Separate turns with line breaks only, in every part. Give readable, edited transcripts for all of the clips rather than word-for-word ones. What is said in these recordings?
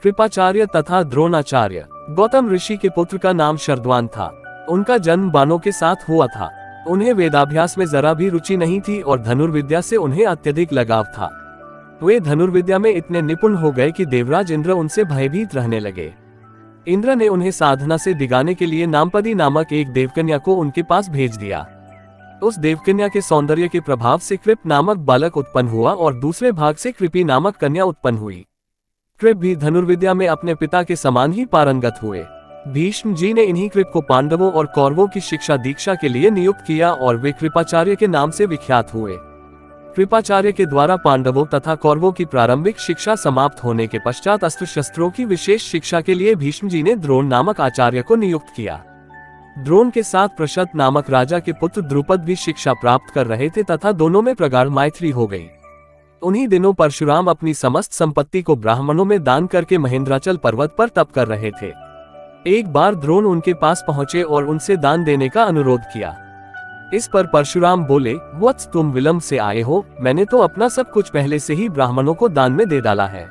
कृपाचार्य तथा द्रोणाचार्य। गौतम ऋषि के पुत्र का नाम शरद्वान था। उनका जन्म बाणों के साथ हुआ था। उन्हें वेदाभ्यास में जरा भी रुचि नहीं थी और धनुर्विद्या से उन्हें अत्यधिक लगाव था। वे धनुर्विद्या में इतने निपुण हो गए कि देवराज इंद्र उनसे भयभीत रहने लगे। इंद्र ने उन्हें साधना से दिगाने के लिए नामपदी नामक एक देवकन्या को उनके पास भेज दिया। उस देवकन्या के सौंदर्य के प्रभाव से कृप नामक बालक उत्पन्न हुआ और दूसरे भाग से कृपी नामक कन्या उत्पन्न हुई। कृप भी धनुर्विद्या में अपने पिता के समान ही पारंगत हुए। भीष्म जी ने इन्हीं कृप को पांडवों और कौरवों की शिक्षा दीक्षा के लिए नियुक्त किया और वे कृपाचार्य के नाम से विख्यात हुए। कृपाचार्य के द्वारा पांडवों तथा कौरवों की प्रारंभिक शिक्षा समाप्त होने के पश्चात अस्त्र शस्त्रों की विशेष शिक्षा के लिए भीष्म जी ने द्रोण नामक आचार्य को नियुक्त किया। द्रोण के साथ प्रशत नामक राजा के पुत्र द्रुपद भी शिक्षा प्राप्त कर रहे थे तथा दोनों में प्रगाढ़ मैत्री हो गई। उन्हीं दिनों परशुराम अपनी समस्त संपत्ति को ब्राह्मणों में दान करके महेंद्राचल पर्वत पर तप कर रहे थे। एक बार द्रोण उनके पास पहुंचे और उनसे दान देने का अनुरोध किया। इस पर परशुराम बोले, वत्स तुम विलंब से आए हो, मैंने तो अपना सब कुछ पहले से ही ब्राह्मणों को दान में दे डाला है।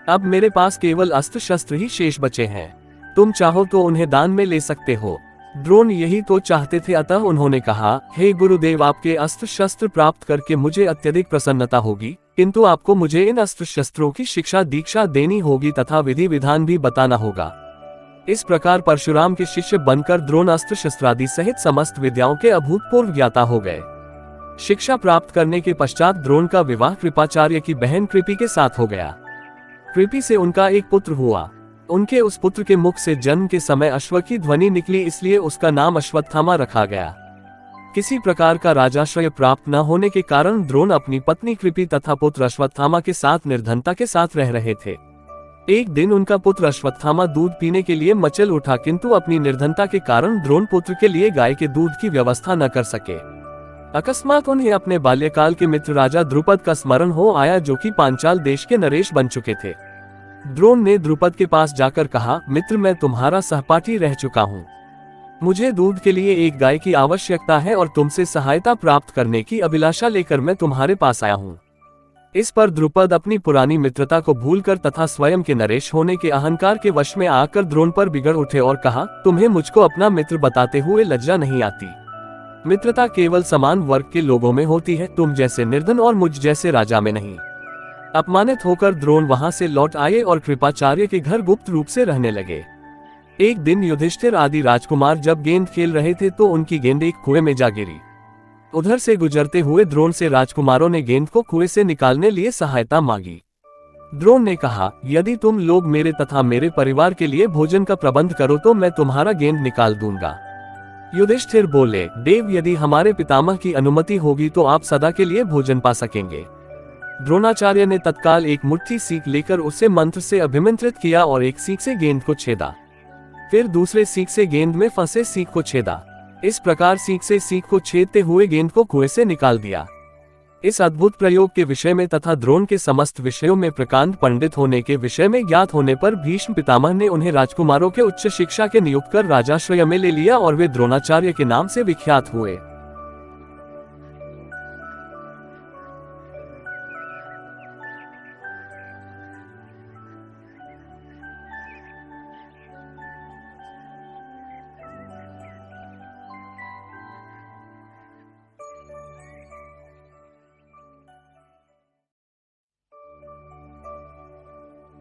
अब मेरे पास केवल अस्त्र शस्त्र ही शेष बचे हैं। तुम चाहो तो उन्हें दान में ले सकते हो। द्रोण यही तो चाहते थे, अतः उन्होंने कहा, हे गुरुदेव, आपके अस्त्र शस्त्र प्राप्त करके मुझे अत्यधिक प्रसन्नता होगी, किंतु आपको मुझे इन अस्त्र शस्त्रों की शिक्षा दीक्षा देनी होगी तथा विधि विधान भी बताना होगा। इस प्रकार परशुराम के शिष्य बनकर द्रोण अस्त्र शस्त्रादि सहित समस्त विद्याओं के अभूतपूर्व ज्ञाता हो गए। शिक्षा प्राप्त करने के पश्चात द्रोण का विवाह कृपाचार्य की बहन कृपि के साथ हो गया। कृपि से उनका एक पुत्र हुआ। उनके उस पुत्र के मुख से जन्म के समय अश्व की ध्वनि निकली, इसलिए उसका नाम अश्वत्थामा रखा गया। किसी प्रकार का राजाश्रय प्राप्त न होने के कारण द्रोण अपनी पत्नी कृपि तथा पुत्र अश्वत्थामा के साथ निर्धनता के साथ रह रहे थे। एक दिन उनका पुत्र अश्वत्थामा दूध पीने के लिए मचल उठा, किंतु अपनी निर्धनता के कारण द्रोण पुत्र के लिए गाय के दूध की व्यवस्था न कर सके। अकस्मात उन्हें अपने बाल्यकाल के मित्र राजा द्रुपद का स्मरण हो आया, जो कि पांचाल देश के नरेश बन चुके थे। द्रोण ने द्रुपद के पास जाकर कहा, मित्र, मैं तुम्हारा सहपाठी रह चुका हूँ। मुझे दूध के लिए एक गाय की आवश्यकता है और तुमसे सहायता प्राप्त करने की अभिलाषा लेकर मैं तुम्हारे पास आया हूँ। इस पर द्रुपद अपनी पुरानी मित्रता को भूलकर तथा स्वयं के नरेश होने के अहंकार के वश में आकर द्रोण पर बिगड़ उठे और कहा, तुम्हें मुझको अपना मित्र बताते हुए लज्जा नहीं आती? मित्रता केवल समान वर्ग के लोगों में होती है, तुम जैसे निर्धन और मुझ जैसे राजा में नहीं। अपमानित होकर द्रोण वहां से लौट आए और कृपाचार्य के घर गुप्त रूप से रहने लगे। एक दिन युधिष्ठिर आदि राजकुमार जब गेंद खेल रहे थे तो उनकी गेंद एक कुएं में जा गिरी। उधर से गुजरते हुए द्रोण से राजकुमारों ने गेंद को कुएं से निकालने लिए सहायता मांगी। द्रोण ने कहा, यदि तुम लोग मेरे तथा मेरे परिवार के लिए भोजन का प्रबंध करो तो मैं तुम्हारा गेंद निकाल दूंगा। युधिष्ठिर बोले, देव, यदि हमारे पितामह की अनुमति होगी तो आप सदा के लिए भोजन पा सकेंगे। द्रोणाचार्य ने तत्काल एक मुट्ठी सीख लेकर उसे मंत्र से अभिमंत्रित किया और एक सीख से गेंद को छेदा। फिर दूसरे सीख से गेंद में फंसे सीख को छेदा। इस प्रकार सीख से सीख को छेदते हुए गेंद को कुएं से निकाल दिया। इस अद्भुत प्रयोग के विषय में तथा द्रोण के समस्त विषयों में प्रकांड पंडित होने के विषय में ज्ञात होने पर भीष्म पितामह ने उन्हें राजकुमारों के उच्च शिक्षा के नियुक्त कर राजाश्रय में ले लिया और वे द्रोणाचार्य के नाम से विख्यात हुए।